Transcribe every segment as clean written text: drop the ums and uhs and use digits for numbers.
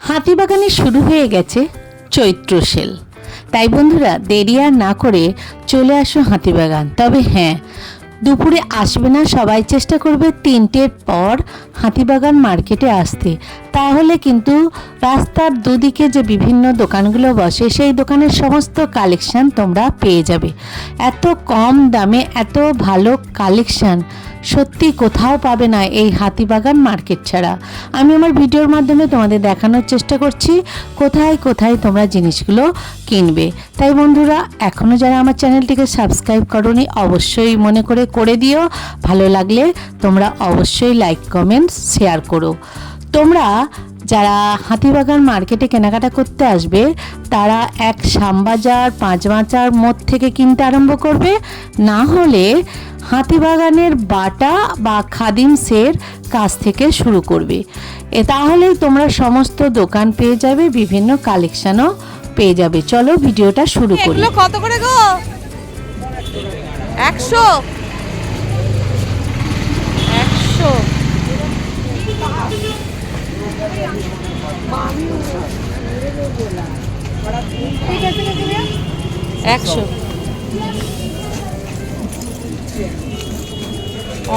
হাতিবাগানে শুরু হয়ে গেছে চৈত্র সেল। তাই বন্ধুরা দেরি আর না করে চলে আসো হাতিবাগান। তবে হ্যাঁ, দুপুরে আসবে না, সবাই চেষ্টা করবে 3টের পর হাতিবাগান মার্কেটে আসতে। তাহলে কিন্তু রাস্তার দুদিকে যে বিভিন্ন দোকানগুলো বসে সেই দোকানের সমস্ত কালেকশান তোমরা পেয়ে যাবে। এত কম দামে এত ভালো কালেকশান সত্যি কোথাও পাবে না এই হাতিবাগান মার্কেট ছাড়া। আমি আমার ভিডিওর মাধ্যমে তোমাদের দেখানোর চেষ্টা করছি কোথায় কোথায় তোমরা জিনিসগুলো কিনবে। তাই বন্ধুরা, এখনও যারা আমার চ্যানেলটিকে সাবস্ক্রাইব করোনি অবশ্যই মনে করে দিও। ভালো লাগলে তোমরা অবশ্যই লাইক কমেন্ট শেয়ার করো। তোমরা যারা হাতিবাগান মার্কেটে কেনাকাটা করতে আসবে তারা এক শ্যামবাজার, পাঁচমাচার মোড় থেকে কিনতে আরম্ভ করবে, না হলে হাতিবাগানের বাটা বা খাদিমসের কাছ থেকে শুরু করবে। তাহলেই তোমরা সমস্ত দোকান পেয়ে যাবে, বিভিন্ন কালেকশনও পেয়ে যাবে। চলো ভিডিওটা শুরু করি। এগুলো কত করে গো? 100 100 100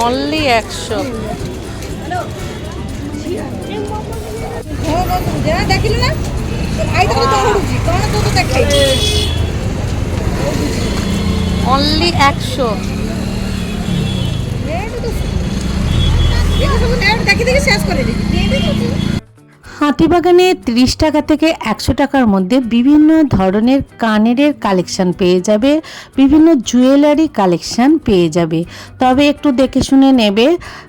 only 100। ଦେଖିଲୁ ନା ଆଇତା ତ ହଡୁଛି କଣ ତୁ ତ ଦେଖାଇ only 100 হাতিবাগানে 30 টাকা থেকে 100 টাকার মধ্যে বিভিন্ন ধরনের কানের কালেকশন পেয়ে যাবে, বিভিন্ন জুয়েলারি কালেকশন পেয়ে যাবে। তবে একটু দেখে শুনে নেবে।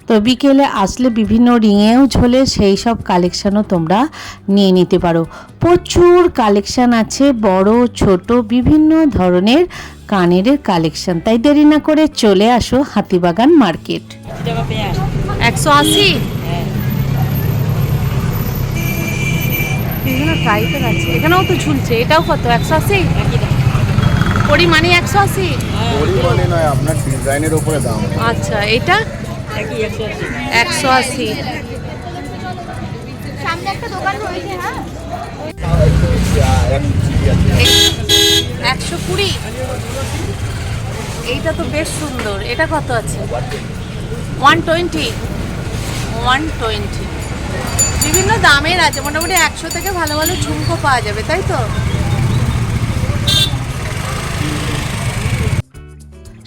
তো বিকেলে আসলে বিভিন্ন রিংয়েও ঝোলে, সেই সব কালেকশনও তোমরা নিয়ে নিতে পারো। প্রচুর কালেকশন আছে, বড় ছোট বিভিন্ন ধরনের কানের কালেকশন। তাই দেরি না করে চলে আসো হাতিবাগান মার্কেট। 180 বিভিন্ন টাইপের আছে, এখানেও তো ঝুলছে। এটাও কত? 180 পরিমাণে 180 পরিমাণে নয়, আপনার ডিজাইনের উপরে দাম। আচ্ছা, এটা 180। সামনে একটা দোকান রয়েছে। হ্যাঁ, 120। এইটা তো বেশ সুন্দর। এটা কত আছে? 120 120। বিভিন্ন দামের আছে, মোটামুটি 100 থেকে ভালো ভালো ঝুমকো পাওয়া যাবে, তাই তো?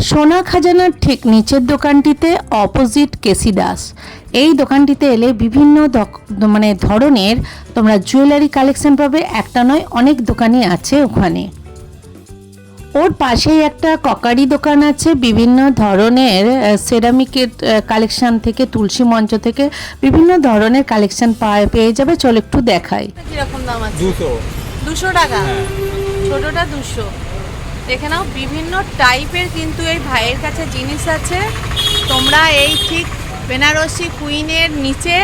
সোনা খাজানার ঠিক নিচের দোকানটিতে অপোজিট কেসি দাস, এই দোকানটিতে এলে বিভিন্ন ধরনের তোমরা জুয়েলারি কালেকশন পাবে। একটা নয়, অনেক দোকানই আছে ওখানে। ওর পাশেই একটা ককারি দোকান আছে, বিভিন্ন ধরনের সেরামিকের কালেকশন থেকে তুলসী মঞ্চ থেকে বিভিন্ন ধরনের কালেকশন পেয়ে যাবে। চল একটু দেখাই। কিরকম দাম আছে? 200 টাকা। ছোটটা 200। দেখে নাও, বিভিন্ন টাইপের কিন্তু এই ভাইয়ের কাছে জিনিস আছে। তোমরা এই ঠিক বেনারসি কুইনের নিচে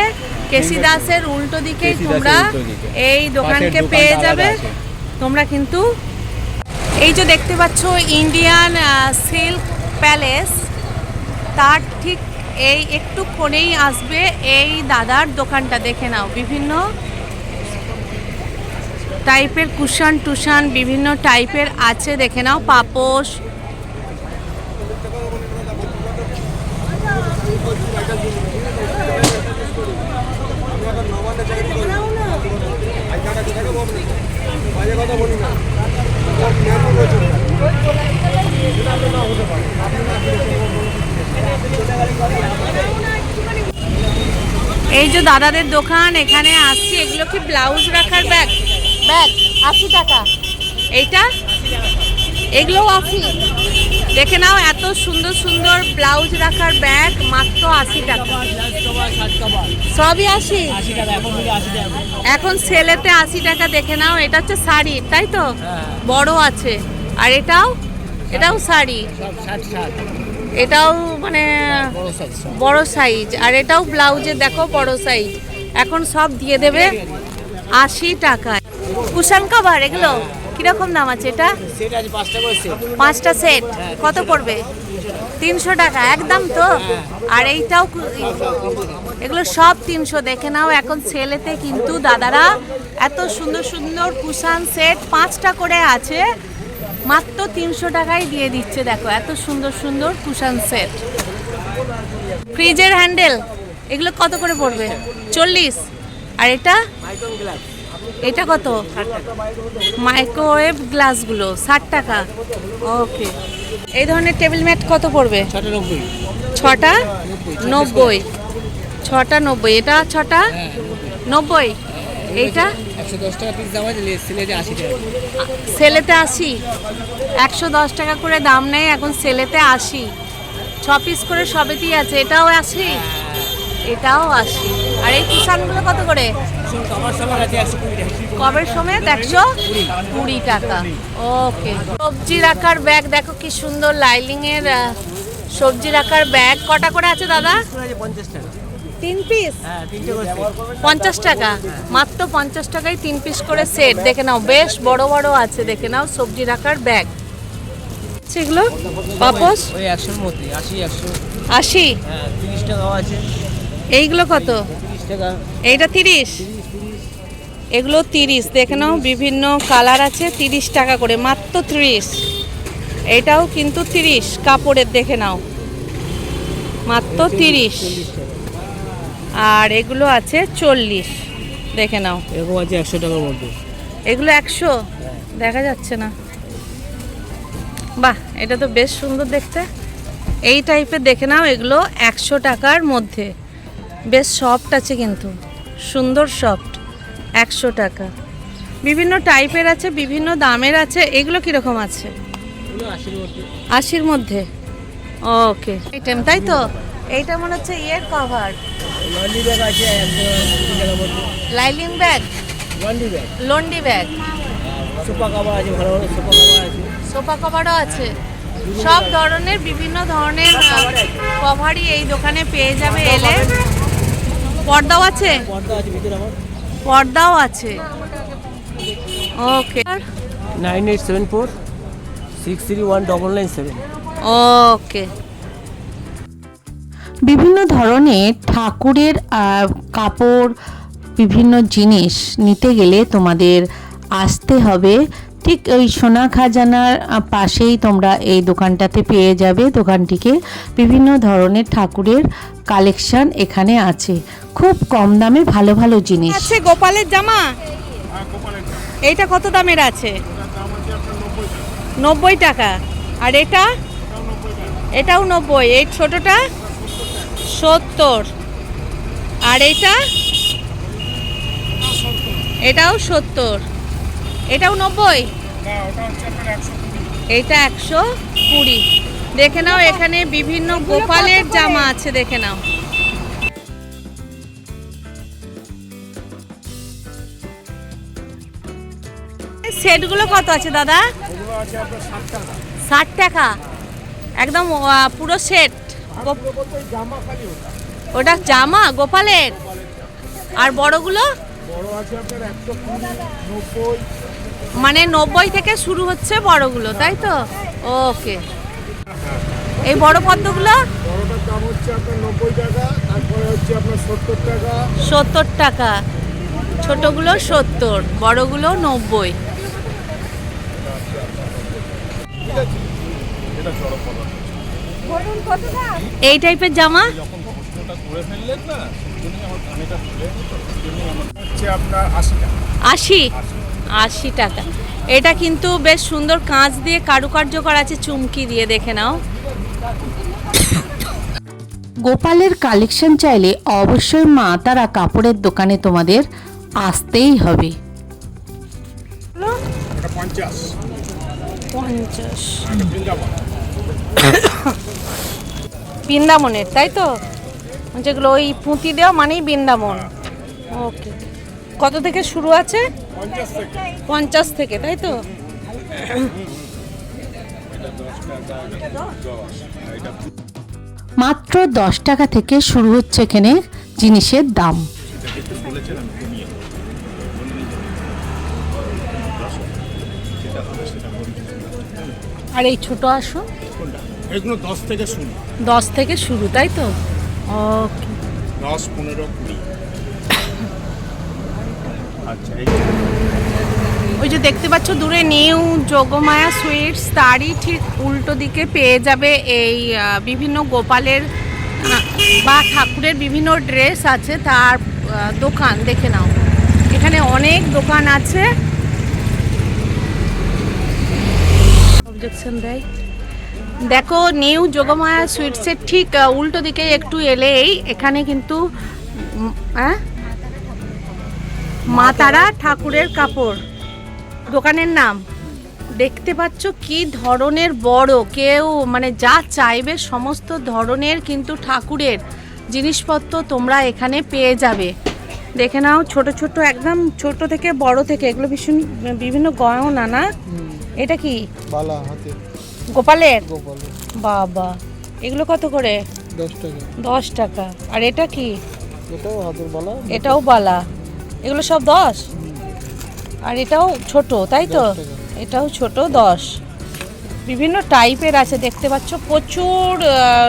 কেসি দাসের উল্টো দিকে তোমরা এই দোকানকে পেয়ে যাবে। তোমরা কিন্তু এই যে দেখতে পাচ্ছ ইন্ডিয়ান সিল্ক প্যালেস, তার ঠিক এই একটু কোণেই আসবে এই দাদার দোকানটা। দেখে নাও, বিভিন্ন টাইপের কুশন টুশন বিভিন্ন টাইপের আছে। দেখে নাও, পাপোশ। এই যে দাদাদের দোকান, এখানে আসছি। এগুলো কি ব্লাউজ রাখার ব্যাগ? 80 টাকা। এইটা এগুলো 80। দেখে নাও, এত সুন্দর সুন্দর ব্লাউজ রাখার ব্যাগ মাত্র 80 টাকা। সবই 80 এখন সেলেতে 80 টাকা। দেখে নাও, এটা হচ্ছে শাড়ি, তাই তো? বড় আছে। আর এটাও শাড়ি, এটাও মানে বড় সাইজ। আর এটাও ব্লাউজে দেখো বড় সাইজ। এখন সব দিয়ে দেবে 80 টাকায়। কুশন কভার এগুলো কিরকম দাম আছে? এটা 5টা সেট কত পড়বে? 300 টাকা একদম তো। আর এইটাও এগুলো সব 300। দেখে নাও, এখন সেলেতে কিন্তু দাদারা এত সুন্দর সুন্দর কুশান সেট 5টা করে আছে, মাত্র 300 টাকায় দিয়ে দিচ্ছে। দেখো এত সুন্দর সুন্দর কুশান সেট। ফ্রিজের হ্যান্ডেল এগুলো কত করে পড়বে? 40। আর এটা এটা কত? মাইক্রোওয়েভ গ্লাসগুলো 60 টাকা। ওকে। এই ধরনের টেবিল ম্যাট কত পড়বে? 6টা 90। 6টা 90। এটা 6টা 90। এইটা 110 টাকা পিস দাম আছে, সিলেটে 80 টাকা। সেলেতে 80। 110 টাকা করে দাম নেই এখন, সেলেতে 80। 6 পিস করে সবেতেই আছে। এটাও 80, এটাও 80। আর এই কুশানগুলো কত করে? আমার সবার আছে 120 টাকা। কবের সময় 120 টাকা। ওকে। সবজি রাখার ব্যাগ দেখো কি সুন্দর, লাইলিং এর সবজি রাখার ব্যাগ। কটা করে আছে দাদা? 50 টাকা। 3 পিস? হ্যাঁ 3টে করে। 50 টাকা, মাত্র 50 টাকায় 3 পিস করে সেট। দেখে নাও বেশ বড় বড় আছে, দেখে নাও সবজি রাখার ব্যাগ। সেগুলো পাপোশ ওই 100 এর মধ্যে 80 100। 80। হ্যাঁ 30 টাকাও আছে। এইগুলো কত? 30 টাকা। এইটা 30। এগুলো 30। দেখে নাও বিভিন্ন কালার আছে, 30 টাকা করে, মাত্র 30। এটাও কিন্তু 30 কাপড়ের, দেখে নাও মাত্র 30। আর এগুলো আছে 40, দেখে নাও। এরকম আছে 100 টাকার মধ্যে। এগুলো 100, দেখা যাচ্ছে না। বাহ, এটা তো বেশ সুন্দর দেখতে। এই টাইপের দেখে নাও, এগুলো 100 টাকার মধ্যে। বেশ সফট আছে কিন্তু, সুন্দর সফট। 100 টাকা। বিভিন্ন টাইপের আছে, বিভিন্ন দামের আছে। এগুলো কীরকম আছে? এগুলো 80 এর মধ্যে। 80-র মধ্যে। ওকে। আইটেম তাই তো। এইটা মনে হচ্ছে ইয়ের কভার, লন্ড্রি ব্যাগ আছে 120 টাকার মধ্যে। লাইলিং bag, laundry bag. Laundry bag, sofa cover আছে, ভালো ভালো সোফা কভার আছে। সোফা কভারও আছে। সব ধরনের বিভিন্ন ধরনের কভারই এই দোকানে পেয়ে যাবে এলে। পর্দাও আছে? পর্দা আছে ভিতরে আমার। পর্দাও আছে। ওকে। 9874 6319997। ওকে। বিভিন্ন ধরনের ঠাকুরের কাপড়, বিভিন্ন জিনিস নিতে গেলে তোমাদের আসতে হবে ঠিক ওই সোনা খাজানার পাশেই তোমরা এই দোকানটাতে পেয়ে যাবে। দোকানটিকে বিভিন্ন ধরনের ঠাকুরের কালেকশন এখানে আছে, খুব কম দামে ভালো ভালো জিনিস। আছে গোপালের জামা। এইটা কত দামের আছে? 90 টাকা। আর এটা? এটাও 90। এই ছোটটা 70। আর এইটা? এটাও 70। এটাও 90। এইটা 120। দেখে নাও এখানে বিভিন্ন গোপালের জামা আছে, দেখে নাও। সেটগুলো কত আছে দাদা? 60 টাকা একদম পুরো সেট। ওটা জামা গোপালের। আর বড়গুলো? মানে 90 থেকে শুরু হচ্ছে বড়গুলো, তাই তো? ওকে। এই বড় পদ্মগুলো? বড়টার দাম হচ্ছে আপনার 90 টাকা, তারপরে হচ্ছে আপনার 70 টাকা। 70 টাকা। ছোটগুলো 70, বড়গুলো 90। এটা চড়ক পদার্থ। এই টাইপের জামা যখন প্রশ্নটা করে ফেললেন না, সেজন্যই আমার কানেটা খুলে সেজন্যই আমার হচ্ছে আপনার 80 টাকা। 80 টাকা। এটা কিন্তু বেশ সুন্দর কাঁচ দিয়ে কারুকার্য করা আছে, চুমকি দিয়ে, দেখে নাও। গোপালের কালেকশন চাইলে অবশ্যই মা তারা কাপড়ের দোকানে তোমাদের আসতেই হবে। এটা 50। 50। এটা বৃন্দাবন। বৃন্দাবনের, তাই তো? যেগুলো ওই পুঁতি দেওয়া মানেই বৃন্দাবন। ওকে। কত থেকে শুরু আছে? 50 থেকে। 50 থেকে, তাই তো? মাত্র 10 টাকা থেকে শুরু হচ্ছে এখানে জিনিসের দাম। আর এই ছোট আসো? এগুলো 10 থেকে শুরু। 10 থেকে শুরু, তাই তো? ওকে। 10, 15, 20। আচ্ছা ওই যে দেখতে পাচ্ছ দূরে নিউ যোগমায়া সুইটস, তারই ঠিক উল্টো দিকে পেয়ে যাবে এই বিভিন্ন গোপালের বা ঠাকুরের বিভিন্ন ড্রেস আছে তার দোকান। দেখে নাও এখানে অনেক দোকান আছে। অবজেকশন দেয়। দেখো নিউ যোগমায়া সুইটসের ঠিক উল্টো দিকে একটু এলেই এখানে কিন্তু মা তারা ঠাকুরের কাপড় দোকানের নাম। দেখতে পাচ্ছ কি ধরনের বড়, কেউ মানে যা চাইবে সমস্ত ধরনের কিন্তু ঠাকুরের জিনিসপত্র তোমরা এখানে পেয়ে যাবে। দেখে নাও ছোট ছোট, একদম ছোট থেকে বড় থেকে, এগুলো ভীষণ বিভিন্ন গয়না না? এটা কি বালা হাতে গোপালের? গোপালের বাবা, এগুলো কত করে? 10 টাকা। 10 টাকা। আর এটা কি? এটাও হাতের বালা। এটাও বালা। এগুলো সব 10। আর এটাও ছোট, তাই তো? 10 টাকা। এটাও ছোট 10। বিভিন্ন টাইপের আছে দেখতে পাচ্ছ, প্রচুর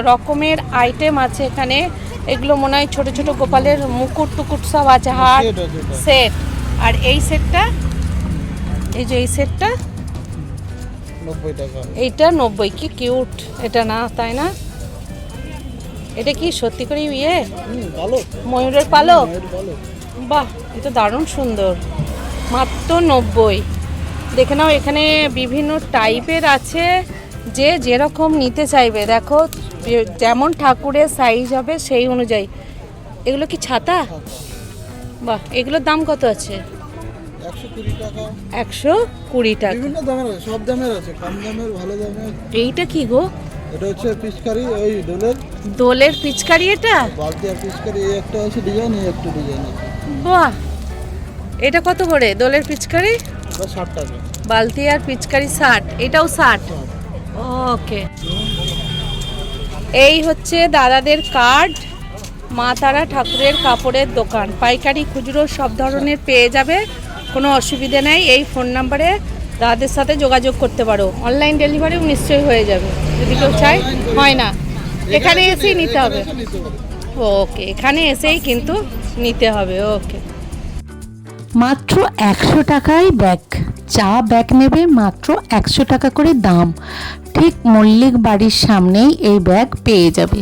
রকমের আইটেম আছে এখানে। এগুলো মনে হয় ছোট ছোট গোপালের মুকুট টুকুট সব আছে, হাত সেট আছে এটা। সেট। আর এই সেটটা, এই যে এই সেটটা 90 টাকা। এইটা 90। কি কিউট এটা, না তাই না? এটা কি সত্যি করে ইয়ে ভালো। ময়ূরের পালক? এর ভালো। বাহ, এটা দারুণ সুন্দর। মাত্র 90। দেখে নাও এখানে বিভিন্ন টাইপের আছে, যে যেরকম নিতে চাইবে। দেখো যেমন ঠাকুরের সাইজ হবে সেই অনুযায়ী। এগুলো কি ছাতা? বাহ, এগুলোর দাম কত আছে? 120 টাকা। 120 টাকা। বিভিন্ন দামের আছে, সব দামের আছে, কম দামের, ভালো দামের। এইটা কি গো? এটা হচ্ছে পিচকারি, ওই দোলের দোলের পিচকারি এটা? বালতি আর পিচকারি। এই একটা আছে ডিজাইন, এই একটা ডিজাইন আছে। বাহ, এটা কত করে দোলের পিচকারি? এটা 60 টাকা। বালতি আর পিচকারি 60। এটাও 60। ওকে। এই হচ্ছে দাদাদের কার্ড। মা তারা ঠাকুরের কাপড়ের দোকান, পাইকারি খুচরো সব ধরনের পেয়ে যাবে, কোনো অসুবিধে নেই। এই ফোন নাম্বারে দাদাদের সাথে যোগাযোগ করতে পারো। অনলাইন ডেলিভারিও নিশ্চয়ই হয়ে যাবে যদি কেউ চায়। হয় না, এখানে এসেই নিতে হবে। নিতে পারে। ওকে, এখানে এসেই কিন্তু নিতে হবে। ওকে। মাত্র 100 টাকায় ব্যাগ। চা ব্যাগ নেবে মাত্র 100 টাকা করে দাম। ঠিক মল্লিক বাড়ির সামনেই এই ব্যাগ পেয়ে যাবে।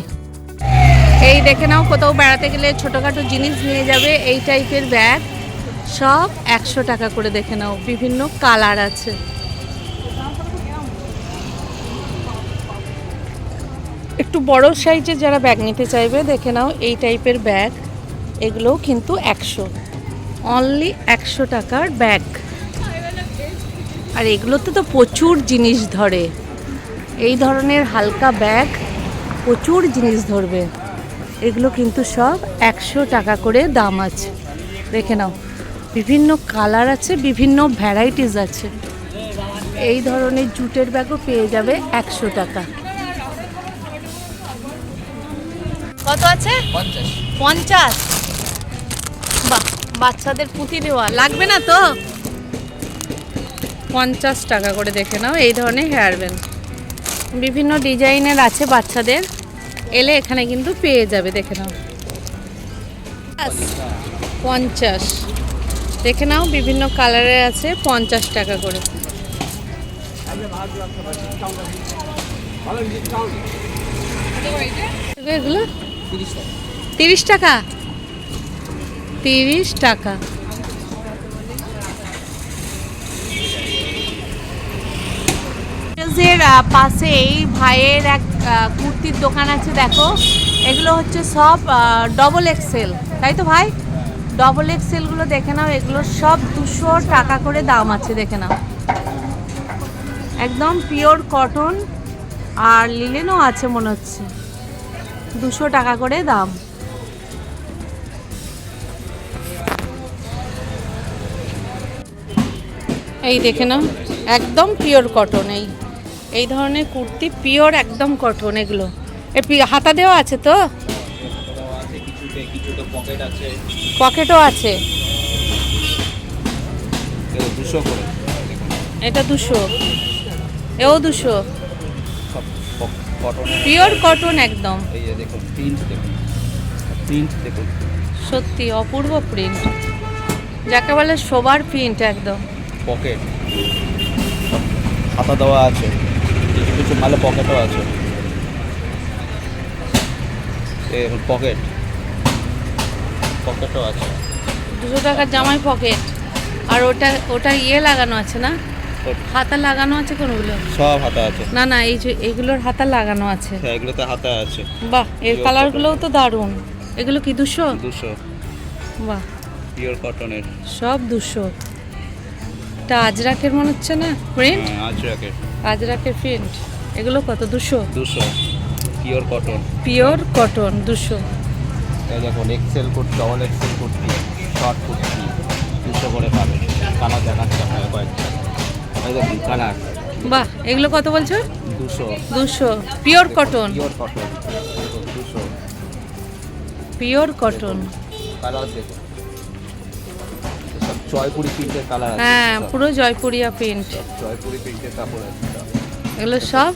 এই দেখে নাও, কোথাও বেড়াতে গেলে ছোটোখাটো জিনিস নিয়ে যাবে, এই টাইপের ব্যাগ সব 100 টাকা করে। দেখে নাও বিভিন্ন কালার আছে। একটু বড় সাইজের যারা ব্যাগ নিতে চাইবে, দেখে নাও এই টাইপের ব্যাগ। এগুলোও কিন্তু 100, অনলি 100 টাকার ব্যাগ। আর এগুলোতে তো প্রচুর জিনিস ধরে। এই ধরনের হালকা ব্যাগ প্রচুর জিনিস ধরবে। এগুলো কিন্তু সব 100 টাকা করে দাম আছে। দেখে নাও বিভিন্ন কালার আছে, বিভিন্ন ভ্যারাইটিস আছে। এই ধরনের জুটের ব্যাগও পেয়ে যাবে 100 টাকা। কত আছে? 50। বাহ, বাচ্চাদের পুঁতি দেওয়া লাগবে না তো? 50 টাকা করে। দেখে নাও এই ধরনের হেয়ার ব্যান্ড বিভিন্ন ডিজাইনের আছে বাচ্চাদের। এলে এখানে কিন্তু পেয়ে যাবে। দেখে নাও 50। দেখে নাও বিভিন্ন কালারের আছে, 50 টাকা করে। এগুলো 30 টাকা। 30 টাকা। পাশে এই ভাইয়ের এক কুর্তির দোকান আছে। দেখো এগুলো হচ্ছে সব ডবল এক্সেল, তাই তো ভাই? ডবল এক্সেলগুলো দেখে নাও, এগুলো সব 200 টাকা করে দাম আছে। দেখে নাও একদম পিওর কটন, আর লিলেনও আছে মনে হচ্ছে। 200 টাকা করে দাম। এই দেখে নাও একদম পিওর কটন। এই ধরনের কুর্তি পিওর একদম কটন। এগুলো হাতা দেওয়া আছে তো? পকেটও আছে। এটা 200, এও 200। পিওর কটন একদম। সত্যি অপূর্ব প্রিন্ট। যাকে বলে সবার প্রিন্ট একদম। পকেট হাতা দেওয়া আছে, কিছু কিছু মালে পকেটও আছে। পকেটও আছে। 200 টাকার জামাই পকেট। আর ওটা ইয়ে লাগানো আছে না, হাতা লাগানো আছে কোনগুলো? সব হাতা আছে। না না, এই যে এগুলোর হাতা লাগানো আছে। হ্যাঁ, এগুলোতে হাতা আছে। বাহ, এর কালারগুলোও তো দারুণ। এগুলো কি 200? 200 বাহ, পিওর কটনের। সব 200। এটা আজরাকের মনে হচ্ছে না প্রিন্ট? আজরাকের। আজরাকের প্রিন্ট। এগুলো কত? 200? 200 পিওর কটন। Pure cotton 200। এই দেখুন XL kurti, double XL kurti, short kurti 200 করে পাবে। কালার দেখাচ্ছে আপনাকে কয়েকটা। এই দেখুন কালার। বাহ, এগুলো কত বলছো? 200 200 pure cotton. Pure cotton 200 pure cotton. Colour দেখুন, সব জয়পুরি প্রিন্টের কালার আছে। হ্যাঁ, সব পুরো জয়পুরিয়া প্রিন্ট। জয়পুরি প্রিন্টের কাপড় আছে। এগুলো সব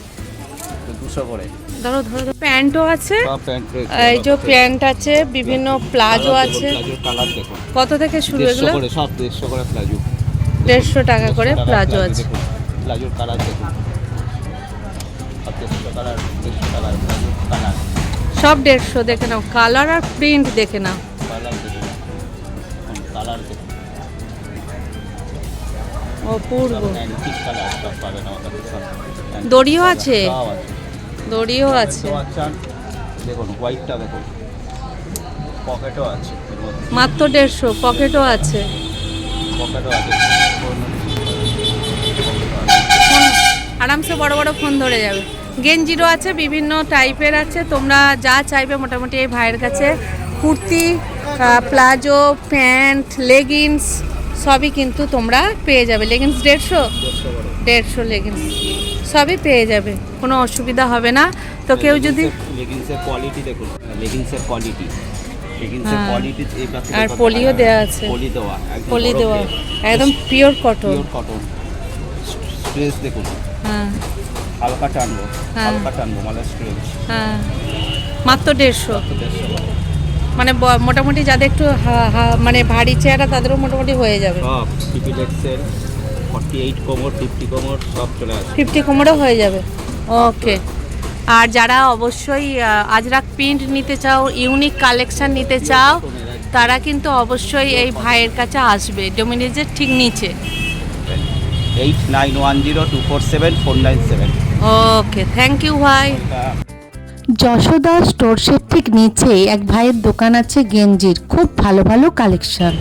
200 করে। ধরো ধরো, প্যান্টও আছে। সব প্যান্ট রয়েছে। এই যে প্যান্ট আছে, বিভিন্ন প্লাজো আছে। প্লাজোর কালার দেখুন। কত থেকে শুরু 150 এগুলো? করে, সব 150 করে প্লাজো। 150 টাকা করে প্লাজো আছে। দেখুন প্লাজোর কালার দেখুন, সব 150 কালার, 150 কালার কালার। সব 150 দেখে নাও, কালার আর প্রিন্ট দেখে নাও। কালার দেখুন, কালার দেখুন। অপূর্ব। অ্যান্টিক কালার সব পাবেন আমাদের কাছে। দড়িও আছে। সব আছে। দড়িও আছে। আচ্ছা দেখুন হোয়াইটটা দেখুন, পকেটও আছে এর মধ্যে। মাত্র 150, পকেটও আছে। পকেটও আছে। আরামসে বড় বড় ফোন ধরে যাবে। গেঞ্জিরও আছে, বিভিন্ন টাইপের আছে। তোমরা যা চাইবে মোটামুটি এই ভাইয়ের কাছে কুর্তি, প্লাজো, প্যান্ট, লেগিংস সবই কিন্তু তোমরা পেয়ে যাবে। লেগিংস 150 লেগিংস সবই পেয়ে যাবে, কোনো অসুবিধা হবে না। তো কেউ যদি লেগিংসের কোয়ালিটি দেখুন, লেগিংসের কোয়ালিটি, লেগিংসের হ্যাঁ। কোয়ালিটি এই প্লাস্টিকের আর পলিও দেওয়া আছে। পলি দেওয়া, একদম পলি বরফ দেওয়া, দিয়ে। একদম pure cotton. Pure cotton. Stress দেখুন, হ্যাঁ হালকা টানবো, হ্যাঁ। হালকা টানবো মানে স্ট্রেস। হ্যাঁ, মাত্র 150। 150 করে। মানে মোটামুটি যাদের একটু মানে ভারী চেহারা তাদেরও মোটামুটি হয়ে যাবে। সব ট্রিপল এক্সেল, 48 কোমর, 50 কোমর সব চলে আসে। 50 কোমরও হয়ে যাবে। ওকে। আর যারা অবশ্যই আজরাক প্রিন্ট নিতে চাও, ইউনিক কালেকশন নিতে চাও, তারা কিন্তু অবশ্যই এই ভাইয়ের কাছে আসবে, ডোমিনিজের ঠিক নিচে। 8910247497। ওকে, থ্যাংক ইউ ভাই। যশোদা স্টোরসের ঠিক নিচে এক ভাইয়ের দোকান আছে গেঞ্জির, খুব ভালো ভালো কালেকশন।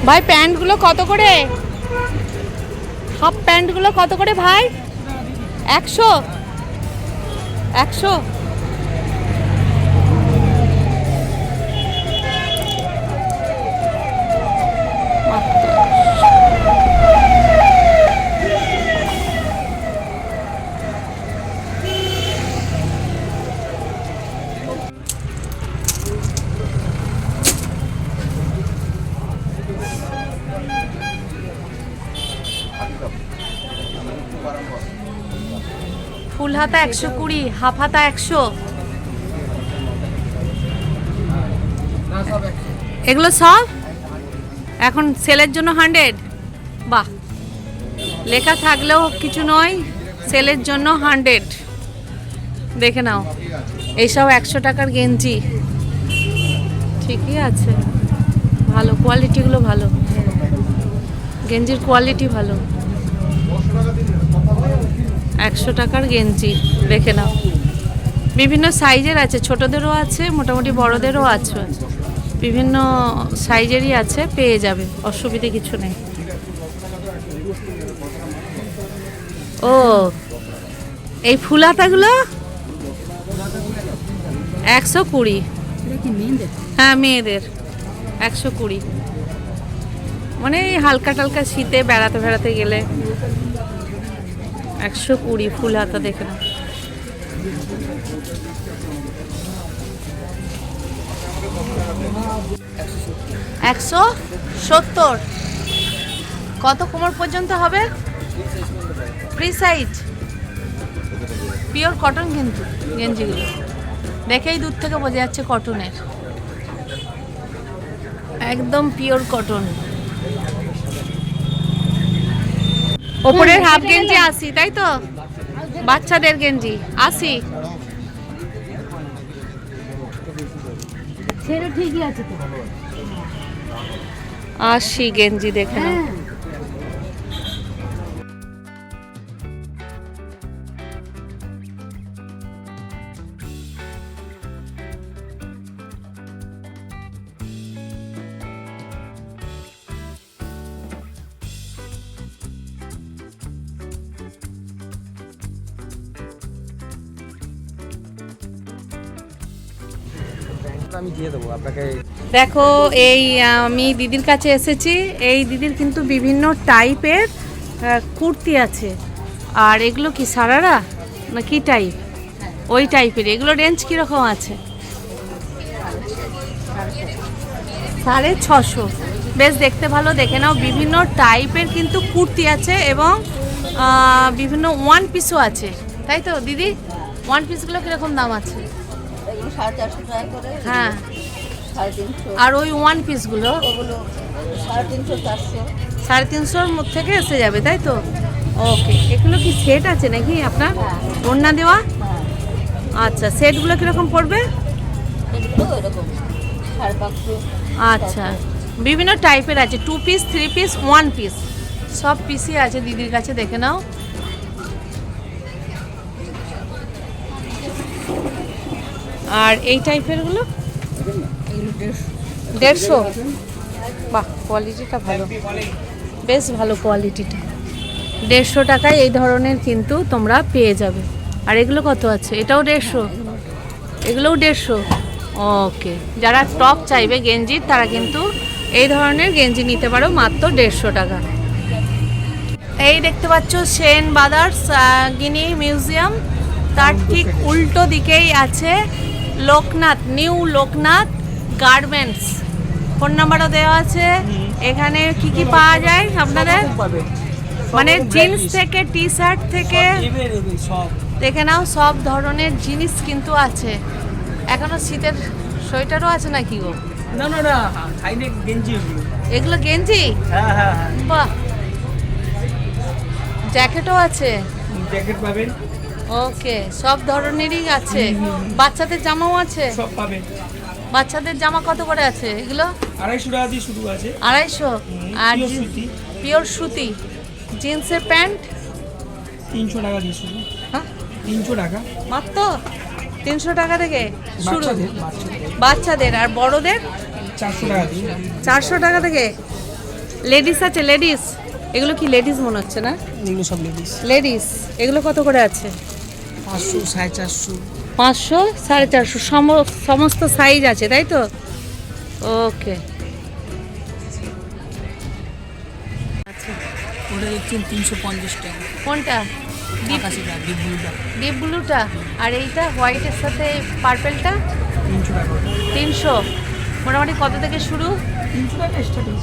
ভাই প্যান্টগুলো কত করে? হাফ প্যান্টগুলো কত করে ভাই? 100 100। ফুল হাতা 120, হাফ হাতা 100। এগুলো সব এখন সেলের জন্য 100। বাহ, লেখা থাকলেও কিছু নয়, সেলের জন্য 100। দেখে নাও, এইসব 100 টাকার গেঞ্জি। ঠিকই আছে, ভালো কোয়ালিটিগুলো, ভালো গেঞ্জির কোয়ালিটি ভালো। 100 টাকার গেঞ্জি দেখে নাও। বিভিন্ন সাইজের আছে, ছোটদেরও আছে, মোটামুটি বড়দেরও আছে, বিভিন্ন সাইজেরই আছে, পেয়ে যাবে, অসুবিধে কিছু নেই। ও, এই ফুল হাতাগুলো 120। হ্যাঁ, মেয়েদের 120। মানে এই হালকা টালকা শীতে বেড়াতে বেড়াতে গেলে 120 ফুল হাতা দেখে না। একশো 70। কত কোমর পর্যন্ত হবে? ফ্রি সাইজ, পিওর কটন কিন্তু গেঞ্জিগুলো দেখেই দূর থেকে বোঝা যাচ্ছে কটনের, একদম পিওর কটন। ওপরের হাফ গেঞ্জি 80, তাই তো? বাচ্চাদের গেঞ্জি 80। ছেড়ে ঠিকই আছে তো। 80 গেঞ্জি দেখে নাও। আমি দিয়ে দেবো আপনাকে। দেখো এই আমি দিদির কাছে এসেছি, এই দিদির কিন্তু বিভিন্ন টাইপের কুর্তি আছে। আর এগুলো কি সারারা না কি টাইপ? ওই টাইপের। এগুলো রেঞ্জ কীরকম আছে? 650। বেশ দেখতে ভালো, দেখে নাও। বিভিন্ন টাইপের কিন্তু কুর্তি আছে এবং বিভিন্ন ওয়ান পিসও আছে, তাই তো দিদি? ওয়ান পিসগুলো কীরকম দাম আছে? 450 টাকা করে, হ্যাঁ। 350, আর ওই ওয়ান পিসগুলো ওগুলো 350, 400। 350 থেকে এসে যাবে, তাই তো? ওকে। এগুলো কি সেট আছে নাকি আপনার? ওড়না দেওয়া? আচ্ছা, সেটগুলো কীরকম পড়বে? এগুলো এরকম 550। আচ্ছা, বিভিন্ন টাইপের আছে, 2 পিস, 3 পিস, 1 পিস, সব পিসই আছে দিদির কাছে, দেখে নাও। আর এই টাইপেরগুলো 150। বাহ, কোয়ালিটিটা ভালো, বেশ ভালো কোয়ালিটিটা। 150 টাকায় এই ধরনের কিন্তু তোমরা পেয়ে যাবে। আর এগুলো কত আছে? এটাও 150, এগুলোও 150। ওকে, যারা টপ চাইবে গেঞ্জির তারা কিন্তু এই ধরনের গেঞ্জি নিতে পারো মাত্র 150 টাকা। এই দেখতে পাচ্ছ সেন ব্রাদার্স গিনি মিউজিয়াম, তার ঠিক উল্টো দিকেই আছে Loknath, new Loknath garments. Phone নাম্বারও দেওয়া আছে। এখানে কি কি পাওয়া যায় আপনাদের? মানে জিন্স থেকে টি শার্ট থেকে সব দেখে নাও, সব ধরনের জিনিস কিন্তু আছে। এখনো শীতের সোয়েটারও আছে নাকি গো? না না না, হাইনেক গেঞ্জি এগুলো। এগুলো গেঞ্জি? হ্যাঁ হ্যাঁ হ্যাঁ, বাহ, জ্যাকেটও আছে। জ্যাকেট পাবেন, ওকে, সব ধরনেরই আছে। বাচ্চাদের জামাও আছে? সব পাবেন। বাচ্চাদের জামা কত করে আছে এগুলো? 250 টাকা দিয়ে শুরু আছে। 250। আর pure সুতি। পিওর সুতি জিন্সের প্যান্ট 300 টাকা দিয়ে শুরু। হ্যাঁ, 300 টাকা মাত্র 300 টাকা থেকে শুরু বাচ্চাদের, বাচ্চাদের বাচ্চাদের। আর বড়দের 400 টাকা দিয়ে। 400 টাকা থেকে। লেডিস আছে? লেডিস, এগুলো কি লেডিস মনে হচ্ছে না? এগুলো সব লেডিস। লেডিস, এগুলো কত করে আছে? 500, 450। 500, 450, সমস্ত সাইজ আছে, তাই তো? ওকে। আচ্ছা, ওটা দেখছেন 350 টাকা। কোনটা? আকাশি টাকা, ডিপ ব্লুটা ডিপ ব্লুটা। আর এইটা হোয়াইটের সাথে পার্পেলটা 300 টাকা। 300। মোটামুটি কত থেকে শুরু? 300 টাকা স্টার্টিং।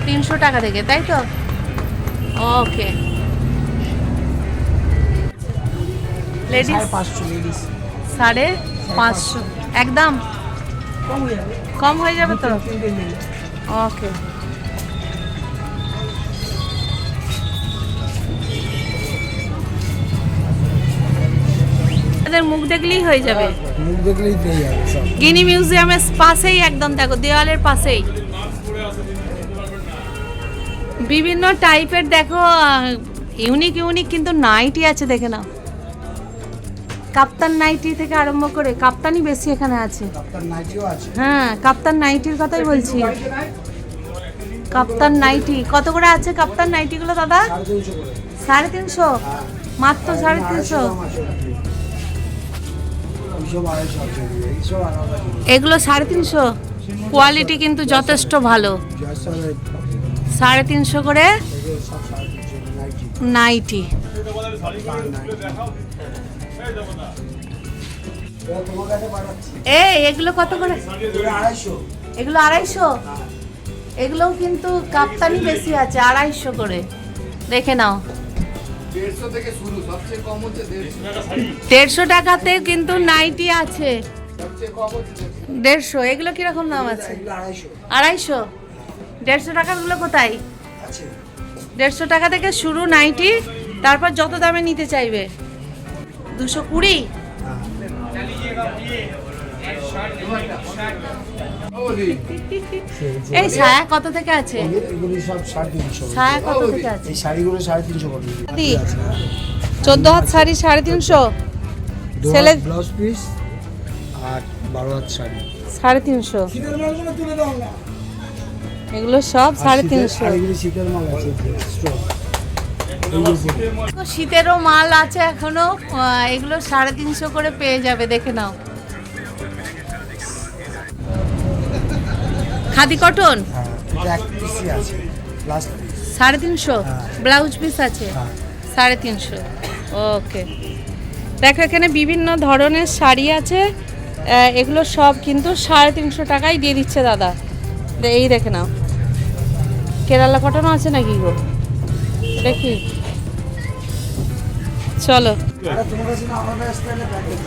300 টাকা থেকে, তাই তো? ওকে। Ladies 550 ladies. 550 একদম কম হয়ে যাবে। কম হয়ে যাবে তো? তিনটে নিলে। ওকে। এদের মুখ দেখলেই হয়ে যাবে। মুখ দেখলেই পেয়ে যাবে সব। গিনি মিউজিয়ামের পাশেই, একদম দেখো দেওয়ালের পাশেই বিভিন্ন টাইপের দেখো ইউনিক ইউনিক কিন্তু নাইটি আছে, দেখে নাও। কাপ্তান নাইটি থেকে আরম্ভ করে, কাপ্তানি বেশি এখানে আছে। আপনার নাইটিও আছে। হ্যাঁ, কাপ্তান নাইটির কথাই বলছি। কাপ্তান নাইটি কত করে আছে? কাপ্তান নাইটিগুলো দাদা 350 করে। 350, মাত্র 350। এইসব 250 আছে, এইসব আলাদা। এগুলো 350। কোয়ালিটি কিন্তু যথেষ্ট ভালো। জয়সালে 350 করে থেকে সব 350 নাইটি। নাইটি। তোমার কাছে পাঠাচ্ছি। এগুলো কত করে? 250। এগুলো 250। এগুলোও কিন্তু কাপ্তানি বেশি আছে, 250 করে। দেখে নাও, 150 টাকাতে কিন্তু নাইটি আছে 150। এগুলো কিরকম দাম আছে? এগুলো 250। আড়াইশো 150 টাকাগুলো কোথায়? আছে। 150 টাকা থেকে শুরু নাইটি, তারপর যত দামে নিতে চাইবে। 220। এই ছায়া কত থেকে আছে? এগুলি সব 350। ছায়া কত থেকে আছে? এই শাড়িগুলো 350 করে দি 14 হাত শাড়ি 350, ছেলে ব্লাউজ পিস আর 12 হাত শাড়ি 350। শীতের মালগুলো তুলে দাও না। এগুলো সব 350। শাড়িগুলি শীতের মাল আছে স্টক। শীতেরও মাল আছে এখনো, এগুলো 350 করে পেয়ে যাবে, দেখে নাও। খাদি কটন হ্যাঁ, এটা এক পিসই আছে প্লাস 350, ব্লাউজ পিস আছে 350। ওকে, দেখো এখানে বিভিন্ন ধরনের শাড়ি আছে, এগুলো সব কিন্তু 350 টাকায় দিয়ে দিচ্ছে দাদা। এই দেখে নাও, কেরালা কটনও আছে নাকি গো, দেখি চলো। এটা তোমার কাছে না আমাদের স্টাইলে প্যাকেজ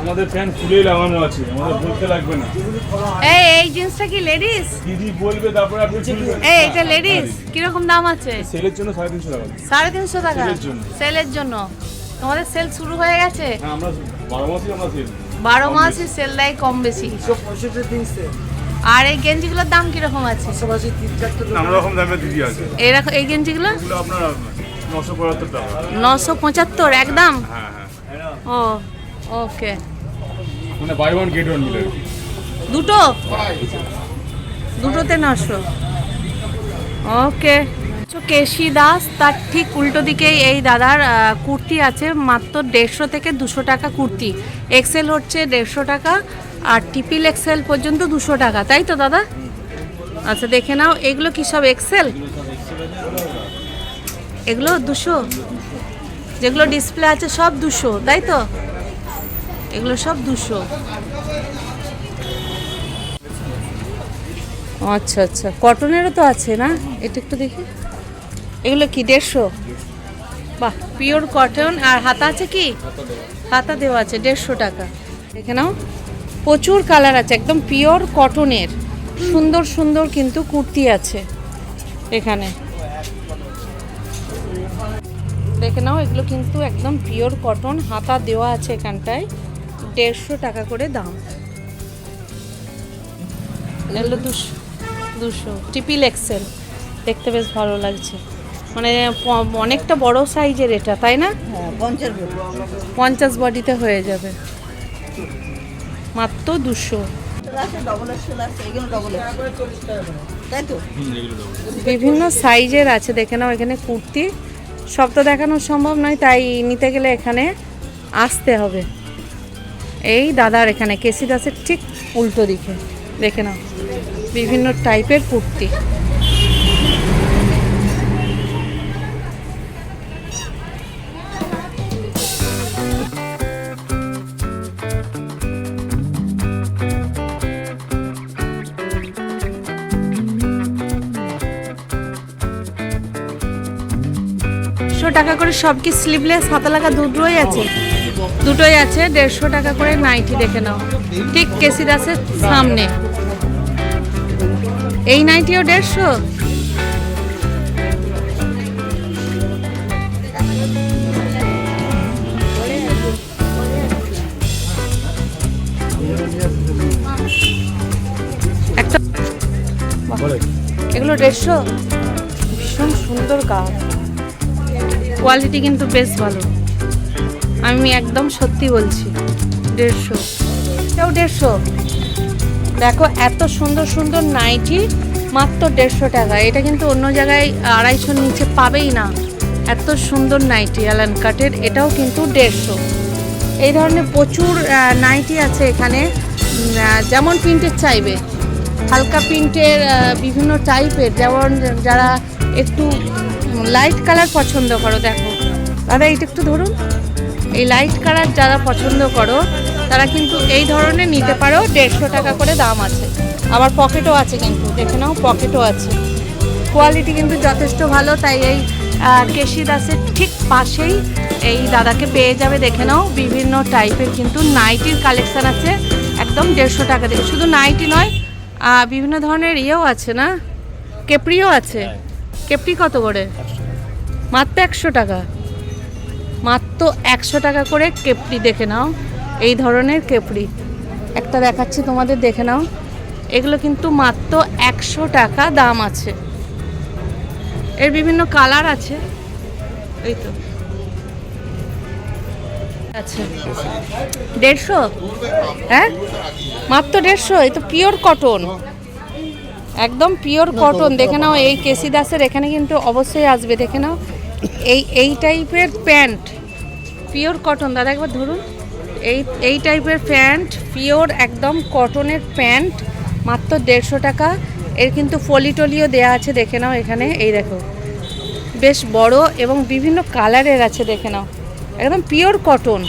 আমাদের ফ্যান খুলেই লাগানো আছে, আমাদের বলতে লাগবে না। এই জিন্সটা কি লেডিস? দিদি বলবে তারপরে আপনি খুলবেন। এটা লেডিস, কিরকম দাম আছে? সেলের জন্য 350 টাকা। 350 টাকা সেলের জন্য। সেলের জন্য? তোমাদের সেল শুরু হয়ে গেছে? হ্যাঁ, আমরা 12 মাসই আমরা সেল। 12 মাসই সেল দেয় কম বেশি। 165 দিন সে আর এই গেঞ্জিগুলোর দাম কিরকম আছে? পাশাপাশি 3-4 নানা রকম দামে দিদি আছে। এরকম এই গেঞ্জিগুলো এগুলো আপনার 975 টাকা। 975 একদম? হ্যাঁ হ্যাঁ, ও ওকে। মানে বাই ওয়ান গেট ওয়ান মিলে। দুটো দুটোতে 900। ওকে। কেশি দাস, তার ঠিক উল্টো দিকেই এই দাদার কুর্তি আছে মাত্র 150 থেকে 200 টাকা কুর্তি। এক্সেল হচ্ছে 150 টাকা আর ট্রিপল এক্সেল পর্যন্ত 200 টাকা, তাই তো দাদা? আচ্ছা দেখে নাও, এগুলো কি সব এক্সেল? এগুলো 200, যেগুলো ডিসপ্লে আছে সব 200, তাই তো? এগুলো সব 200। আচ্ছা আচ্ছা, কটনেরও তো আছে না? এটা একটু দেখি, এগুলো কি 150? বাহ, পিওর কটন। আর হাতা আছে কি? হাতা দেওয়া আছে 150 টাকা। দেখে নাও, প্রচুর কালার আছে, একদম পিওর কটনের সুন্দর সুন্দর কিন্তু কুর্তি আছে এখানে। দেখে নাও, এগুলো কিন্তু একদম পিওর কটন, হাতা দেওয়া আছে এখানটায়, 150 টাকা করে দাম। এগুলো 200 ট্রিপল এক্সেল, দেখতে বেশ ভালো লাগছে, মানে অনেকটা বড় সাইজের এটা, তাই না? হ্যাঁ 50 50 বডিতে হয়ে যাবে, মাত্র 200। আছে, ডবল এক্সেল আছে, এগুলো ডবল এক্সেল, তাই তো? বিভিন্ন সাইজের আছে, দেখে নাও এখানে কুর্তি। সব তো দেখানো সম্ভব নয়, তাই নিতে গেলে এখানে আসতে হবে। এই দাদার এখানে কেসি দাসের ঠিক উল্টো দিকে দেখে নাও বিভিন্ন টাইপের কুর্তি। টাকা করে সব কি স্লিভলেস হাতা লাগা দুটোই আছে? দুটোই আছে 150 টাকা করে নাইটি, দেখে নাও ঠিক কেসি দাসের সামনে। এই নাইটিও 150। একটা এগুলো 150, ভীষণ সুন্দর কাজ, কোয়ালিটি কিন্তু বেশ ভালো, আমি একদম সত্যি বলছি। 150, এটাও 150। দেখো এত সুন্দর সুন্দর নাইটি মাত্র 150 টাকা। এটা কিন্তু অন্য জায়গায় 250 নিচে পাবেই না, এত সুন্দর নাইটি অ্যালান কাটের, এটাও কিন্তু 150। এই ধরনের প্রচুর নাইটি আছে এখানে, যেমন প্রিন্টের চাইবে, হালকা প্রিন্টের বিভিন্ন টাইপের, যেমন যারা একটু লাইট কালার পছন্দ করো, দেখো দাদা এইটা একটু ধরুন, এই লাইট কালার যারা পছন্দ করো তারা কিন্তু এই ধরনের নিতে পারো, 150 টাকা করে দাম আছে। আবার পকেটও আছে কিন্তু, দেখে নাও পকেটও আছে, কোয়ালিটি কিন্তু যথেষ্ট ভালো, তাই এই কেশি দাসের ঠিক পাশেই এই দাদাকে পেয়ে যাবে। দেখে নাও বিভিন্ন টাইপের কিন্তু নাইটির কালেকশন আছে একদম 150 টাকা থেকে। শুধু নাইটি নয়, বিভিন্ন ধরনের ইয়েও আছে না, কেপড়িও আছে। কেপড়ি কত করে? মাত্র 100 টাকা, মাত্র 100 টাকা করে কেপড়ি। দেখে নাও এই ধরনের কেপড়ি একটা দেখাচ্ছি তোমাদের, দেখে নাও। এগুলো কিন্তু মাত্র 100 টাকা দাম আছে। এর বিভিন্ন কালার আছে, এই তো আচ্ছা 150, হ্যাঁ মাত্র 150। এই তো পিওর কটন, একদম পিওর কটন। দেখে নাও এই কেসি দাসের এখানে কিন্তু অবশ্যই আসবে। দেখে নাও এই টাইপের প্যান্ট, পিওর কটন। দাদা একবার ধরুন, এই টাইপের প্যান্ট, পিওর একদম কটনের প্যান্ট, মাত্র 150 টাকা। এর কিন্তু ফলি টলিও দেওয়া আছে, দেখে নাও এখানে। এই দেখো বেশ বড় এবং বিভিন্ন কালারের আছে, দেখে নাও একদম পিওর কটন,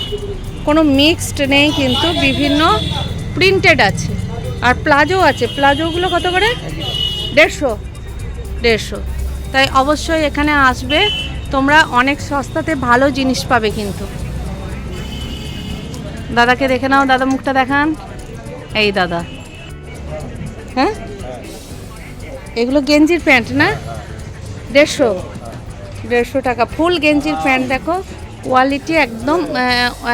কোনো মিক্সড নেই কিন্তু, বিভিন্ন প্রিন্টেড আছে। আর প্লাজো আছে, প্লাজোগুলো কত করে? 150। তাই অবশ্যই এখানে আসবে তোমরা, অনেক সস্তাতে ভালো জিনিস পাবে কিন্তু। দাদাকে দেখে নাও, দাদা মুখটা দেখান। এই দাদা, হ্যাঁ এগুলো গেঞ্জির প্যান্ট না? 150 টাকা ফুল গেঞ্জির প্যান্ট। দেখো কোয়ালিটি একদম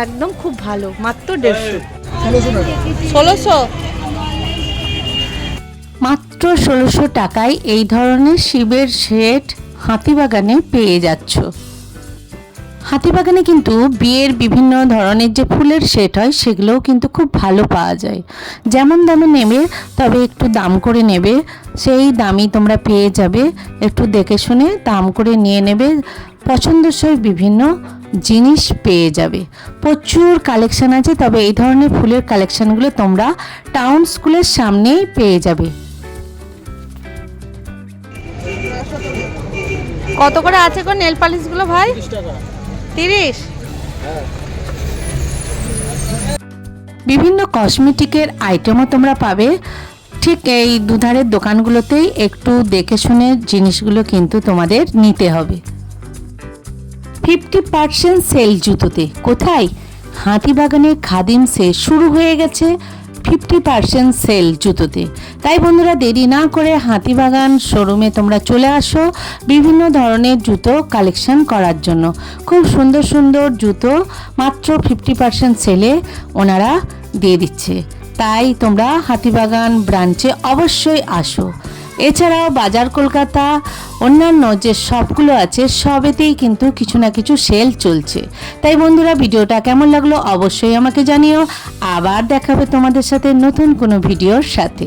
একদম খুব ভালো, মাত্র 150। 1600, মাত্র 1600 টাকায় এই ধরনের শিবের সেট হাতিবাগানে পেয়ে যাচ্ছ। হাতিবাগানে কিন্তু বিয়ের বিভিন্ন ধরনের যে ফুলের সেট হয় সেগুলোও কিন্তু খুব ভালো পাওয়া যায়। যেমন দামে নেবে, তবে একটু দাম করে নেবে, সেই দামই তোমরা পেয়ে যাবে। একটু দেখে শুনে দাম করে নিয়ে নেবে, পছন্দসই বিভিন্ন জিনিস পেয়ে যাবে। প্রচুর কালেকশন আছে, তবে এই ধরনের ফুলের কালেকশনগুলো তোমরা টাউন স্কুলের সামনেই পেয়ে যাবে। কত করে আছে গো নেল পালিশগুলো ভাই? 30। বিভিন্ন কসমেটিকের আইটেমও তোমরা পাবে ঠিক এই দুধারের দোকানগুলোতেই। একটু দেখে শুনে জিনিসগুলো কিন্তু তোমাদের নিতে হবে। 50% সেল জুতোতে। কোথায়? হাতিবাগানের খাদিমসে শুরু হয়ে গেছে 50% সেল জুতোতে। তাই বন্ধুরা দেরি না করে হাতিবাগান শোরুমে তোমরা চলে আসো বিভিন্ন ধরনের জুতো কালেকশন করার জন্য। খুব সুন্দর সুন্দর জুতো মাত্র 50% সেলে ওনারা দিয়ে দিচ্ছে। তাই তোমরা হাতিবাগান ব্রাঞ্চে অবশ্যই আসো। এছাড়াও বাজার কলকাতা অন্যান্য যে শপগুলো আছে সবেতেই কিন্তু কিছু না কিছু সেল চলছে। তাই বন্ধুরা ভিডিওটা কেমন লাগলো অবশ্যই আমাকে জানিও। আবার দেখাবে তোমাদের সাথে নতুন কোনো ভিডিওর সাথে।